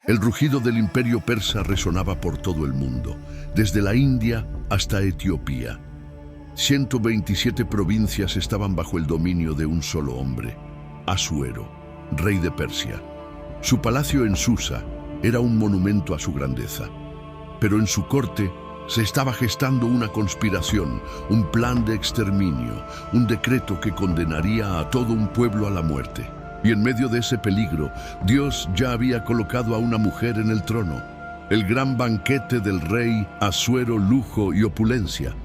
El rugido del imperio persa resonaba por todo el mundo, desde la India hasta Etiopía. 127 provincias estaban bajo el dominio de un solo hombre, Asuero, rey de Persia. Su palacio en Susa era un monumento a su grandeza. Pero en su corte se estaba gestando una conspiración, un plan de exterminio, un decreto que condenaría a todo un pueblo a la muerte. Y en medio de ese peligro, Dios ya había colocado a una mujer en el trono. El gran banquete del rey Asuero, lujo y opulencia.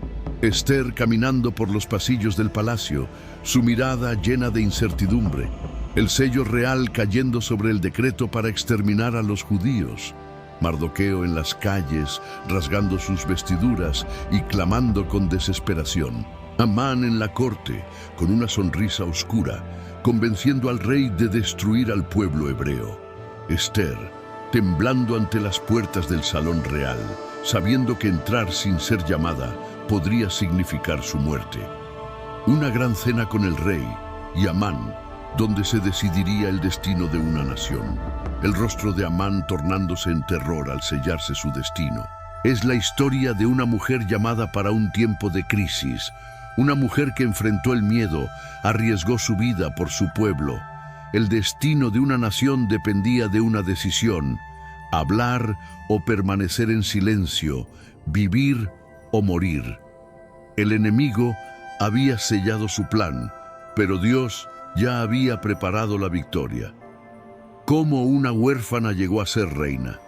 Ester caminando por los pasillos del palacio, su mirada llena de incertidumbre. El sello real cayendo sobre el decreto para exterminar a los judíos. Mardoqueo en las calles, rasgando sus vestiduras y clamando con desesperación. Amán en la corte, con una sonrisa oscura, convenciendo al rey de destruir al pueblo hebreo. Ester, temblando ante las puertas del salón real, sabiendo que entrar sin ser llamada podría significar su muerte. Una gran cena con el rey y Amán, donde se decidiría el destino de una nación. El rostro de Amán tornándose en terror al sellarse su destino. Es la historia de una mujer llamada para un tiempo de crisis, una mujer que enfrentó el miedo, arriesgó su vida por su pueblo. El destino de una nación dependía de una decisión: hablar o permanecer en silencio, vivir o morir. El enemigo había sellado su plan, pero Dios ya había preparado la victoria. Cómo una huérfana llegó a ser reina.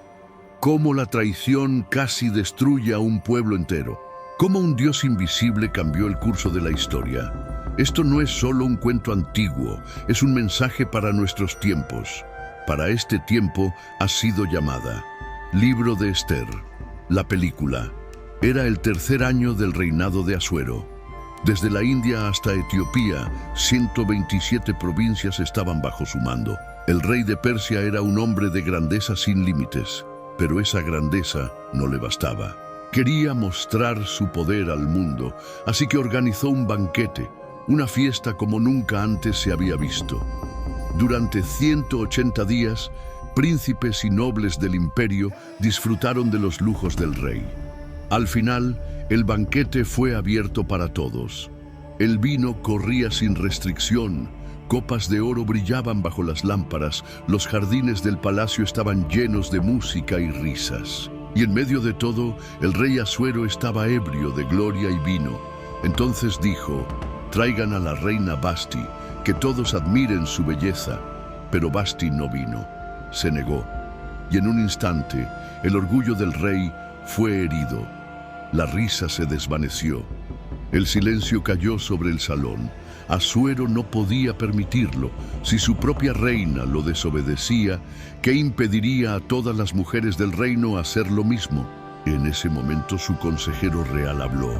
Cómo la traición casi destruye a un pueblo entero. Cómo un Dios invisible cambió el curso de la historia. Esto no es solo un cuento antiguo, es un mensaje para nuestros tiempos. Para este tiempo ha sido llamada. Libro de Ester. La película. Era el tercer año del reinado de Asuero. Desde la India hasta Etiopía, 127 provincias estaban bajo su mando. El rey de Persia era un hombre de grandeza sin límites, pero esa grandeza no le bastaba. Quería mostrar su poder al mundo, así que organizó un banquete, una fiesta como nunca antes se había visto. Durante 180 días, príncipes y nobles del imperio disfrutaron de los lujos del rey. Al final, el banquete fue abierto para todos. El vino corría sin restricción, copas de oro brillaban bajo las lámparas, los jardines del palacio estaban llenos de música y risas. Y en medio de todo, el rey Asuero estaba ebrio de gloria y vino. Entonces dijo: traigan a la reina Vasti, que todos admiren su belleza. Pero Vasti no vino, se negó. Y en un instante, el orgullo del rey fue herido. La risa se desvaneció. El silencio cayó sobre el salón. Asuero no podía permitirlo. Si su propia reina lo desobedecía, ¿qué impediría a todas las mujeres del reino hacer lo mismo? En ese momento su consejero real habló: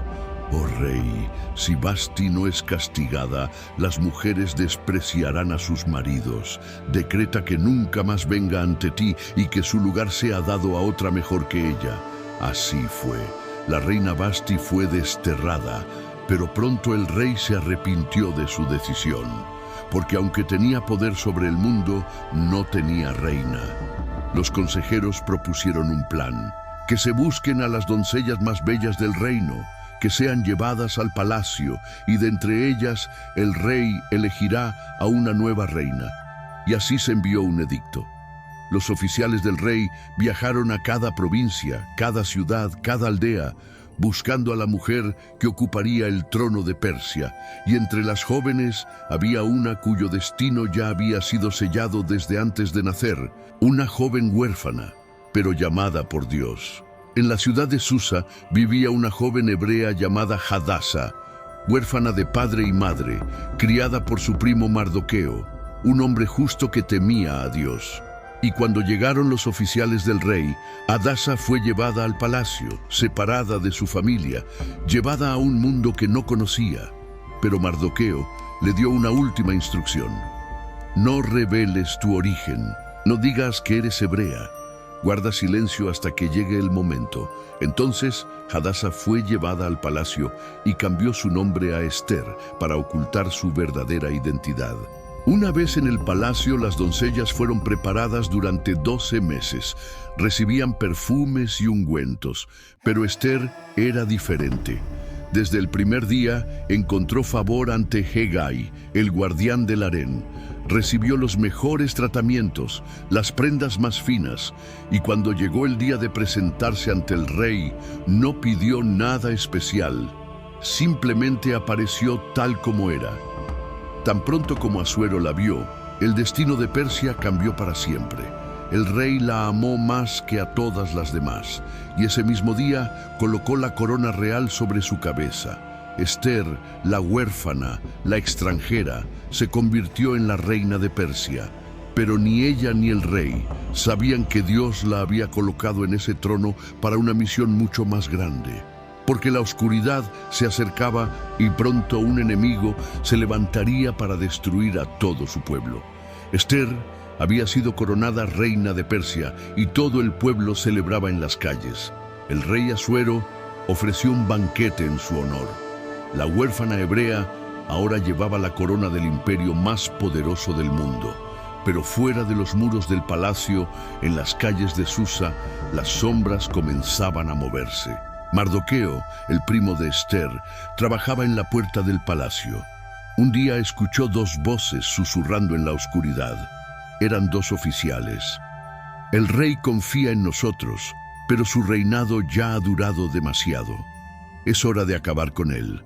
oh rey, si Vasti no es castigada, las mujeres despreciarán a sus maridos. Decreta que nunca más venga ante ti y que su lugar sea dado a otra mejor que ella. Así fue. La reina Vasti fue desterrada, pero pronto el rey se arrepintió de su decisión, porque aunque tenía poder sobre el mundo, no tenía reina. Los consejeros propusieron un plan: que se busquen a las doncellas más bellas del reino, que sean llevadas al palacio, y de entre ellas el rey elegirá a una nueva reina. Y así se envió un edicto. Los oficiales del rey viajaron a cada provincia, cada ciudad, cada aldea, buscando a la mujer que ocuparía el trono de Persia, y entre las jóvenes había una cuyo destino ya había sido sellado desde antes de nacer, una joven huérfana, pero llamada por Dios. En la ciudad de Susa vivía una joven hebrea llamada Hadasa, huérfana de padre y madre, criada por su primo Mardoqueo, un hombre justo que temía a Dios. Y cuando llegaron los oficiales del rey, Hadasa fue llevada al palacio, separada de su familia, llevada a un mundo que no conocía. Pero Mardoqueo le dio una última instrucción: no reveles tu origen, no digas que eres hebrea. Guarda silencio hasta que llegue el momento. Entonces Hadasa fue llevada al palacio y cambió su nombre a Ester para ocultar su verdadera identidad. Una vez en el palacio, las doncellas fueron preparadas durante 12 meses. Recibían perfumes y ungüentos, pero Ester era diferente. Desde el primer día encontró favor ante Hegai, el guardián del harén. Recibió los mejores tratamientos, las prendas más finas, y cuando llegó el día de presentarse ante el rey, no pidió nada especial. Simplemente apareció tal como era. Tan pronto como Asuero la vio, el destino de Persia cambió para siempre. El rey la amó más que a todas las demás, y ese mismo día colocó la corona real sobre su cabeza. Ester, la huérfana, la extranjera, se convirtió en la reina de Persia. Pero ni ella ni el rey sabían que Dios la había colocado en ese trono para una misión mucho más grande. Porque la oscuridad se acercaba y pronto un enemigo se levantaría para destruir a todo su pueblo. Ester había sido coronada reina de Persia y todo el pueblo celebraba en las calles. El rey Asuero ofreció un banquete en su honor. La huérfana hebrea ahora llevaba la corona del imperio más poderoso del mundo. Pero fuera de los muros del palacio, en las calles de Susa, las sombras comenzaban a moverse. Mardoqueo, el primo de Ester, trabajaba en la puerta del palacio. Un día escuchó dos voces susurrando en la oscuridad. Eran dos oficiales. El rey confía en nosotros, pero su reinado ya ha durado demasiado. Es hora de acabar con él.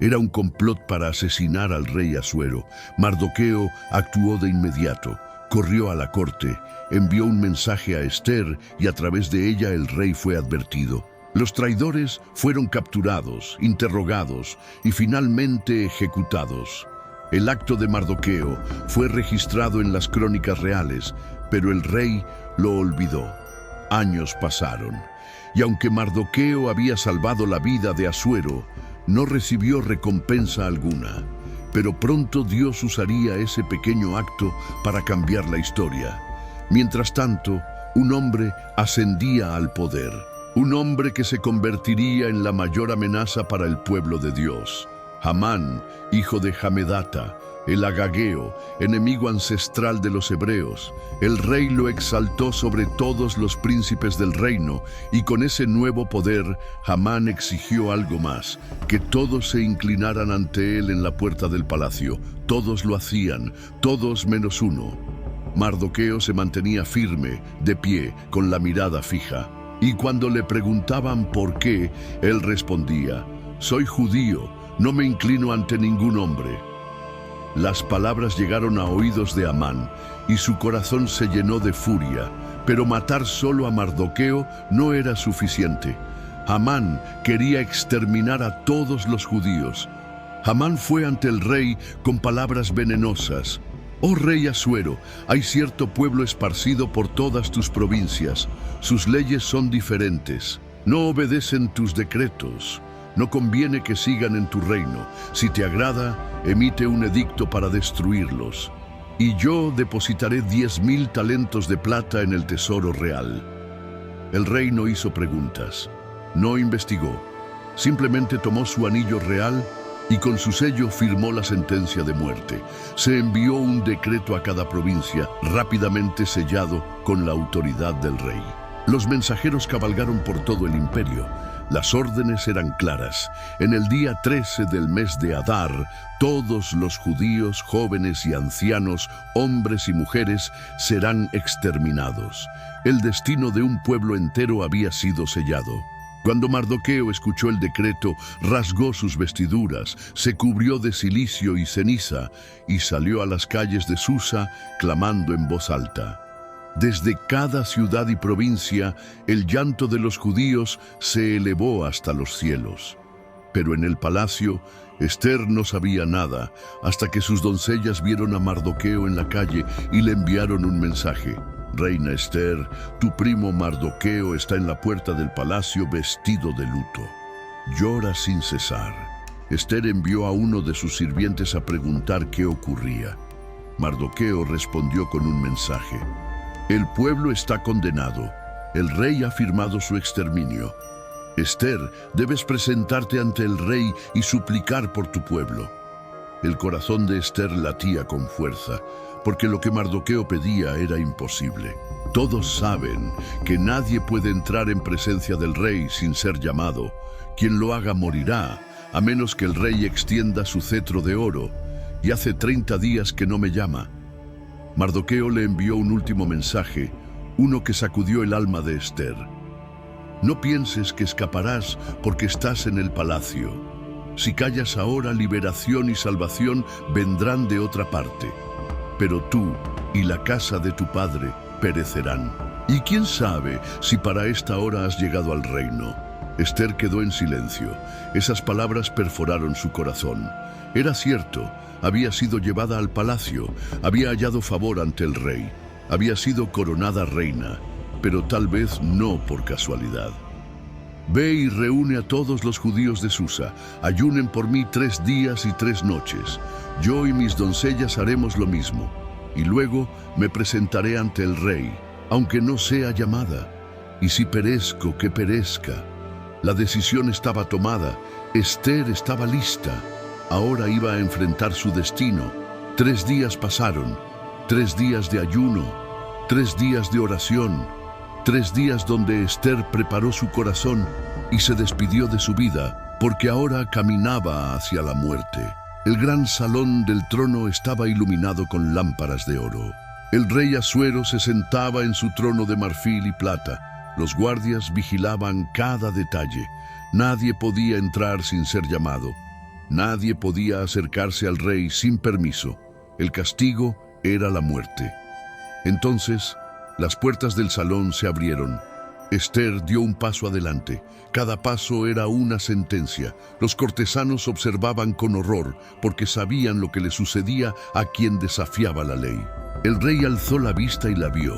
Era un complot para asesinar al rey Asuero. Mardoqueo actuó de inmediato. Corrió a la corte, envió un mensaje a Ester y a través de ella el rey fue advertido. Los traidores fueron capturados, interrogados y finalmente ejecutados. El acto de Mardoqueo fue registrado en las crónicas reales, pero el rey lo olvidó. Años pasaron, y aunque Mardoqueo había salvado la vida de Asuero, no recibió recompensa alguna. Pero pronto Dios usaría ese pequeño acto para cambiar la historia. Mientras tanto, un hombre ascendía al poder. Un hombre que se convertiría en la mayor amenaza para el pueblo de Dios. Hamán, hijo de Hamedata, el agageo, enemigo ancestral de los hebreos. El rey lo exaltó sobre todos los príncipes del reino, y con ese nuevo poder, Hamán exigió algo más, que todos se inclinaran ante él en la puerta del palacio. Todos lo hacían, todos menos uno. Mardoqueo se mantenía firme, de pie, con la mirada fija. Y cuando le preguntaban por qué, él respondía: «Soy judío, no me inclino ante ningún hombre». Las palabras llegaron a oídos de Amán, y su corazón se llenó de furia. Pero matar solo a Mardoqueo no era suficiente. Amán quería exterminar a todos los judíos. Amán fue ante el rey con palabras venenosas. «Oh rey Asuero, hay cierto pueblo esparcido por todas tus provincias. Sus leyes son diferentes. No obedecen tus decretos. No conviene que sigan en tu reino. Si te agrada, emite un edicto para destruirlos. Y yo depositaré 10,000 talentos de plata en el tesoro real». El rey no hizo preguntas. No investigó. Simplemente tomó su anillo real y con su sello firmó la sentencia de muerte. Se envió un decreto a cada provincia, rápidamente sellado con la autoridad del rey. Los mensajeros cabalgaron por todo el imperio. Las órdenes eran claras. En el día 13 del mes de Adar, todos los judíos, jóvenes y ancianos, hombres y mujeres, serán exterminados. El destino de un pueblo entero había sido sellado. Cuando Mardoqueo escuchó el decreto, rasgó sus vestiduras, se cubrió de cilicio y ceniza y salió a las calles de Susa clamando en voz alta. Desde cada ciudad y provincia, el llanto de los judíos se elevó hasta los cielos. Pero en el palacio, Ester no sabía nada hasta que sus doncellas vieron a Mardoqueo en la calle y le enviaron un mensaje. «Reina Ester, tu primo Mardoqueo está en la puerta del palacio vestido de luto. Llora sin cesar». Ester envió a uno de sus sirvientes a preguntar qué ocurría. Mardoqueo respondió con un mensaje: «El pueblo está condenado. El rey ha firmado su exterminio. Ester, debes presentarte ante el rey y suplicar por tu pueblo». El corazón de Esther latía con fuerza, porque lo que Mardoqueo pedía era imposible. Todos saben que nadie puede entrar en presencia del rey sin ser llamado. Quien lo haga morirá, a menos que el rey extienda su cetro de oro. Y hace 30 días que no me llama. Mardoqueo le envió un último mensaje, uno que sacudió el alma de Esther. No pienses que escaparás porque estás en el palacio. Si callas ahora, liberación y salvación vendrán de otra parte. Pero tú y la casa de tu padre perecerán. Y quién sabe si para esta hora has llegado al reino. Esther quedó en silencio. Esas palabras perforaron su corazón. Era cierto, había sido llevada al palacio, había hallado favor ante el rey, había sido coronada reina, pero tal vez no por casualidad. Ve y reúne a todos los judíos de Susa. Ayunen por mí 3 días y 3 noches. Yo y mis doncellas haremos lo mismo. Y luego me presentaré ante el rey, aunque no sea llamada. Y si perezco, que perezca. La decisión estaba tomada. Esther estaba lista. Ahora iba a enfrentar su destino. 3 días pasaron. 3 días de ayuno. 3 días de oración. 3 días donde Esther preparó su corazón y se despidió de su vida, porque ahora caminaba hacia la muerte. El gran salón del trono estaba iluminado con lámparas de oro. El rey Asuero se sentaba en su trono de marfil y plata. Los guardias vigilaban cada detalle. Nadie podía entrar sin ser llamado. Nadie podía acercarse al rey sin permiso. El castigo era la muerte. Entonces, las puertas del salón se abrieron. Esther dio un paso adelante. Cada paso era una sentencia. Los cortesanos observaban con horror porque sabían lo que le sucedía a quien desafiaba la ley. El rey alzó la vista y la vio,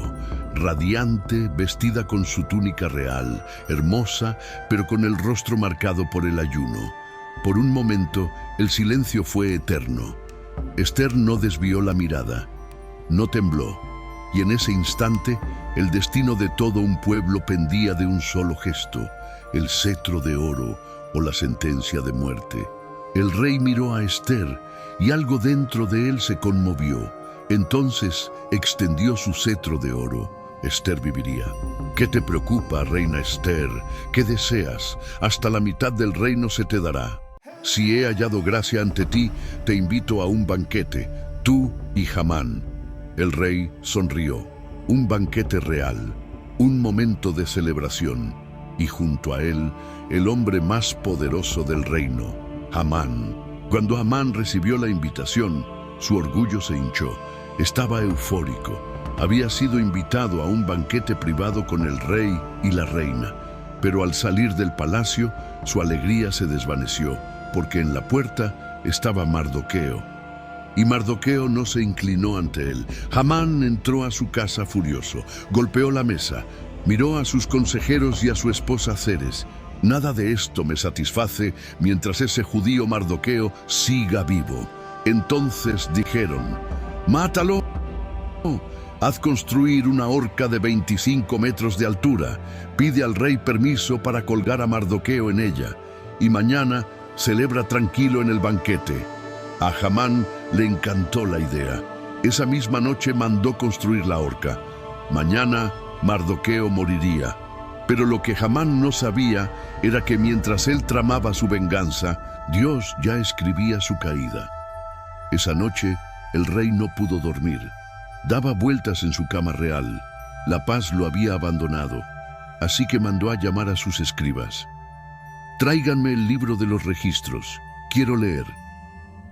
radiante, vestida con su túnica real, hermosa, pero con el rostro marcado por el ayuno. Por un momento, el silencio fue eterno. Esther no desvió la mirada, no tembló. Y en ese instante, el destino de todo un pueblo pendía de un solo gesto, el cetro de oro o la sentencia de muerte. El rey miró a Esther y algo dentro de él se conmovió. Entonces extendió su cetro de oro. Esther viviría. ¿Qué te preocupa, reina Esther? ¿Qué deseas? Hasta la mitad del reino se te dará. Si he hallado gracia ante ti, te invito a un banquete, tú y Hamán. El rey sonrió. Un banquete real, un momento de celebración, y junto a él, el hombre más poderoso del reino, Hamán. Cuando Hamán recibió la invitación, su orgullo se hinchó. Estaba eufórico. Había sido invitado a un banquete privado con el rey y la reina, pero al salir del palacio, su alegría se desvaneció, porque en la puerta estaba Mardoqueo. Y Mardoqueo no se inclinó ante él. Hamán entró a su casa furioso, golpeó la mesa, miró a sus consejeros y a su esposa Zeres. Nada de esto me satisface mientras ese judío Mardoqueo siga vivo. Entonces dijeron, ¡mátalo! Haz construir una horca de 25 metros de altura. Pide al rey permiso para colgar a Mardoqueo en ella. Y mañana celebra tranquilo en el banquete. A Hamán le encantó la idea. Esa misma noche mandó construir la horca. Mañana Mardoqueo moriría. Pero lo que Hamán no sabía era que mientras él tramaba su venganza, Dios ya escribía su caída. Esa noche el rey no pudo dormir. Daba vueltas en su cama real. La paz lo había abandonado. Así que mandó a llamar a sus escribas. Tráiganme el libro de los registros. Quiero leer.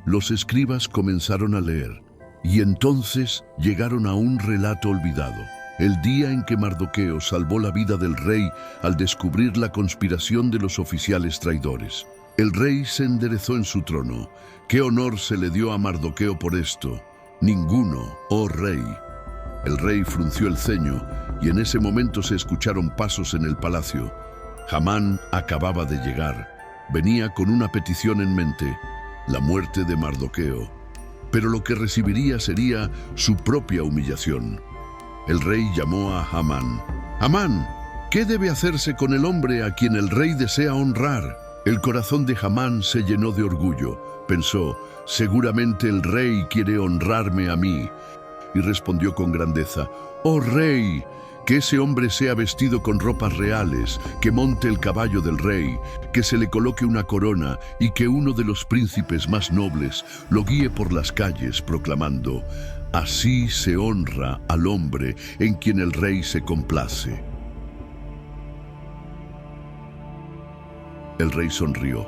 Los escribas comenzaron a leer, y entonces llegaron a un relato olvidado. El día en que Mardoqueo salvó la vida del rey al descubrir la conspiración de los oficiales traidores. El rey se enderezó en su trono. ¿Qué honor se le dio a Mardoqueo por esto? Ninguno, oh rey. El rey frunció el ceño, y en ese momento se escucharon pasos en el palacio. Hamán acababa de llegar. Venía con una petición en mente: la muerte de Mardoqueo, pero lo que recibiría sería su propia humillación. El rey llamó a Hamán. «Hamán, ¿qué debe hacerse con el hombre a quien el rey desea honrar?» El corazón de Hamán se llenó de orgullo. Pensó, seguramente el rey quiere honrarme a mí. Y respondió con grandeza, «Oh rey, que ese hombre sea vestido con ropas reales, que monte el caballo del rey, que se le coloque una corona y que uno de los príncipes más nobles lo guíe por las calles proclamando, así se honra al hombre en quien el rey se complace». El rey sonrió.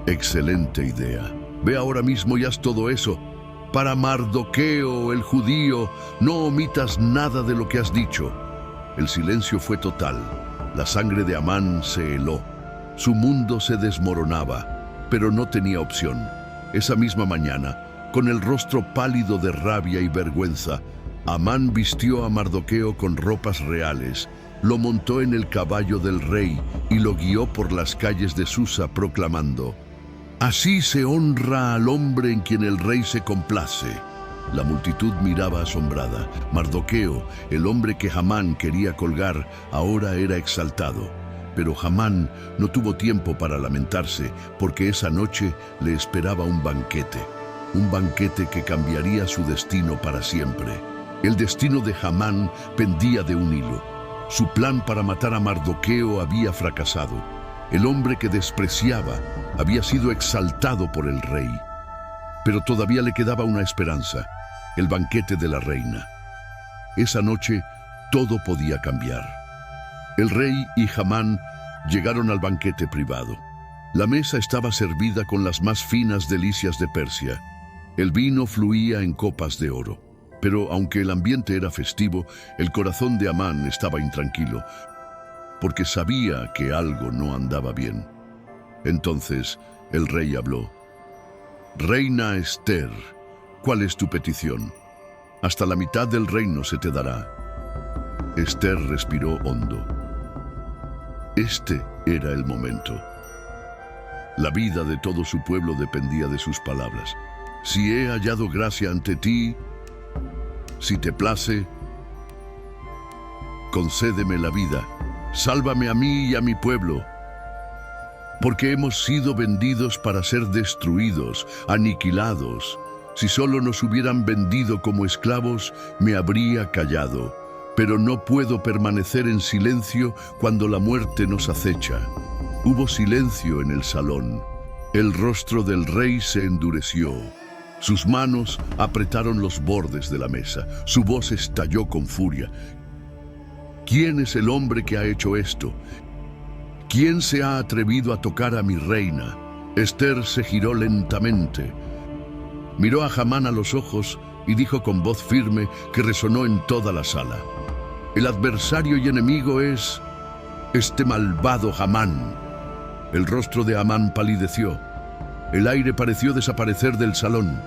«Excelente idea. Ve ahora mismo y haz todo eso. Para Mardoqueo, el judío, no omitas nada de lo que has dicho». El silencio fue total. La sangre de Amán se heló. Su mundo se desmoronaba, pero no tenía opción. Esa misma mañana, con el rostro pálido de rabia y vergüenza, Amán vistió a Mardoqueo con ropas reales, lo montó en el caballo del rey y lo guió por las calles de Susa proclamando, «Así se honra al hombre en quien el rey se complace». La multitud miraba asombrada. Mardoqueo, el hombre que Hamán quería colgar, ahora era exaltado. Pero Hamán no tuvo tiempo para lamentarse, porque esa noche le esperaba un banquete que cambiaría su destino para siempre. El destino de Hamán pendía de un hilo. Su plan para matar a Mardoqueo había fracasado. El hombre que despreciaba había sido exaltado por el rey. Pero todavía le quedaba una esperanza, el banquete de la reina. Esa noche todo podía cambiar. El rey y Hamán llegaron al banquete privado. La mesa estaba servida con las más finas delicias de Persia. El vino fluía en copas de oro. Pero aunque el ambiente era festivo, el corazón de Amán estaba intranquilo, porque sabía que algo no andaba bien. Entonces el rey habló. «Reina Esther, ¿cuál es tu petición? Hasta la mitad del reino se te dará». Esther respiró hondo. Este era el momento. La vida de todo su pueblo dependía de sus palabras. «Si he hallado gracia ante ti, si te place, concédeme la vida, sálvame a mí y a mi pueblo, porque hemos sido vendidos para ser destruidos, aniquilados. Si solo nos hubieran vendido como esclavos, me habría callado, pero no puedo permanecer en silencio cuando la muerte nos acecha». Hubo silencio en el salón. El rostro del rey se endureció. Sus manos apretaron los bordes de la mesa. Su voz estalló con furia. «¿Quién es el hombre que ha hecho esto? ¿Quién se ha atrevido a tocar a mi reina?» Esther se giró lentamente. Miró a Hamán a los ojos y dijo con voz firme que resonó en toda la sala. «El adversario y enemigo es este malvado Hamán». El rostro de Amán palideció. El aire pareció desaparecer del salón.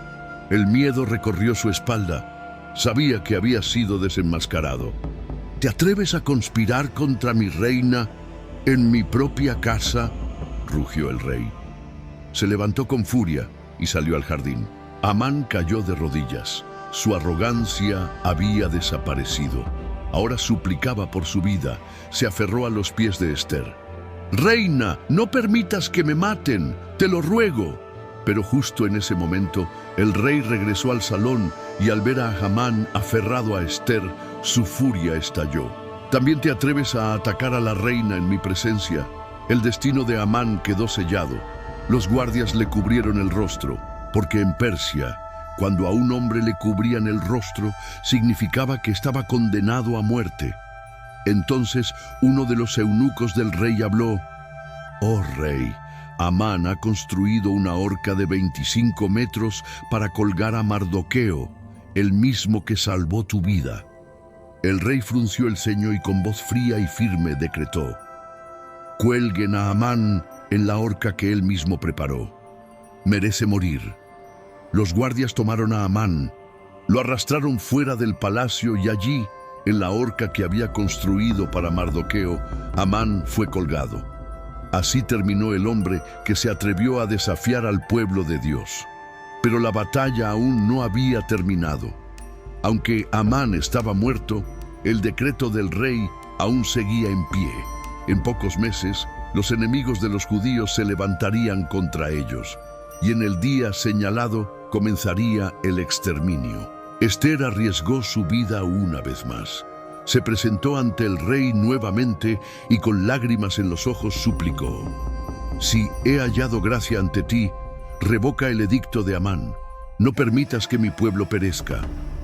El miedo recorrió su espalda. Sabía que había sido desenmascarado. «¿Te atreves a conspirar contra mi reina en mi propia casa?», rugió el rey. Se levantó con furia y salió al jardín. Amán cayó de rodillas. Su arrogancia había desaparecido. Ahora suplicaba por su vida. Se aferró a los pies de Esther. «Reina, no permitas que me maten, te lo ruego». Pero justo en ese momento, el rey regresó al salón y al ver a Hamán aferrado a Esther, su furia estalló. «¿También te atreves a atacar a la reina en mi presencia?». El destino de Amán quedó sellado. Los guardias le cubrieron el rostro, porque en Persia, cuando a un hombre le cubrían el rostro, significaba que estaba condenado a muerte. Entonces uno de los eunucos del rey habló. «Oh rey, Amán ha construido una horca de 25 metros para colgar a Mardoqueo, el mismo que salvó tu vida». El rey frunció el ceño y con voz fría y firme decretó: «Cuelguen a Amán en la horca que él mismo preparó. Merece morir». Los guardias tomaron a Amán, lo arrastraron fuera del palacio y allí, en la horca que había construido para Mardoqueo, Amán fue colgado. Así terminó el hombre que se atrevió a desafiar al pueblo de Dios. Pero la batalla aún no había terminado. Aunque Amán estaba muerto, el decreto del rey aún seguía en pie. En pocos meses, los enemigos de los judíos se levantarían contra ellos. y en el día señalado comenzaría el exterminio. Esther arriesgó su vida una vez más. Se presentó ante el rey nuevamente y con lágrimas en los ojos suplicó: «Si he hallado gracia ante ti, revoca el edicto de Amán. No permitas que mi pueblo perezca».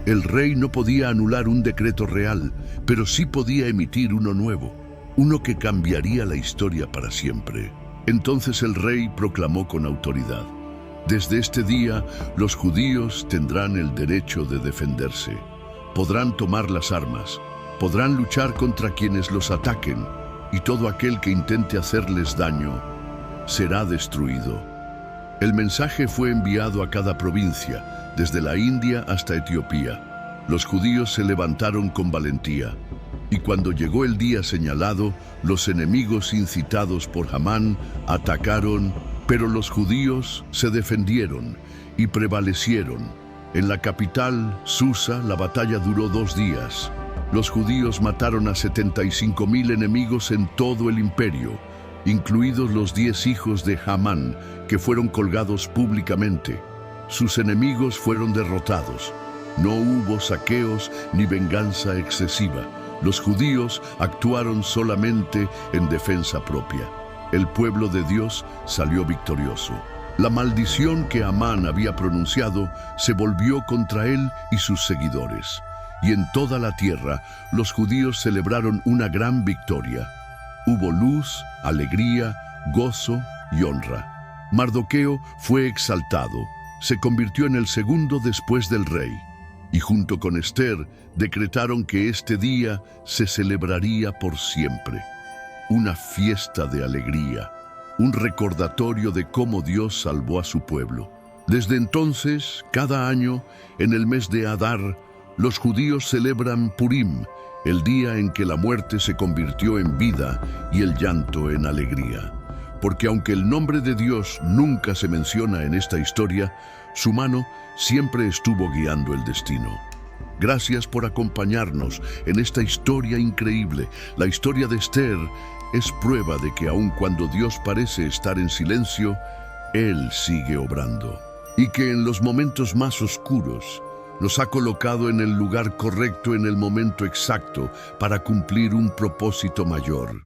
El rey no podía anular un decreto real, pero sí podía emitir uno nuevo, uno que cambiaría la historia para siempre. Entonces el rey proclamó con autoridad: «Desde este día, los judíos tendrán el derecho de defenderse. Podrán tomar las armas, podrán luchar contra quienes los ataquen, y todo aquel que intente hacerles daño será destruido». El mensaje fue enviado a cada provincia, desde la India hasta Etiopía. Los judíos se levantaron con valentía, y cuando llegó el día señalado, los enemigos incitados por Amán atacaron, pero los judíos se defendieron y prevalecieron. En la capital, Susa, la batalla duró 2 días. Los judíos mataron a 75,000 enemigos en todo el imperio, incluidos los 10 hijos de Amán, que fueron colgados públicamente. Sus enemigos fueron derrotados. No hubo saqueos ni venganza excesiva. Los judíos actuaron solamente en defensa propia. El pueblo de Dios salió victorioso. La maldición que Amán había pronunciado se volvió contra él y sus seguidores. Y en toda la tierra los judíos celebraron una gran victoria. Hubo luz, alegría, gozo y honra. Mardoqueo fue exaltado, se convirtió en el segundo después del rey, y junto con Esther decretaron que este día se celebraría por siempre. Una fiesta de alegría, un recordatorio de cómo Dios salvó a su pueblo. Desde entonces, cada año, en el mes de Adar, los judíos celebran Purim, el día en que la muerte se convirtió en vida y el llanto en alegría. Porque aunque el nombre de Dios nunca se menciona en esta historia, su mano siempre estuvo guiando el destino. Gracias por acompañarnos en esta historia increíble. La historia de Esther es prueba de que aun cuando Dios parece estar en silencio, Él sigue obrando. Y que en los momentos más oscuros, nos ha colocado en el lugar correcto en el momento exacto para cumplir un propósito mayor.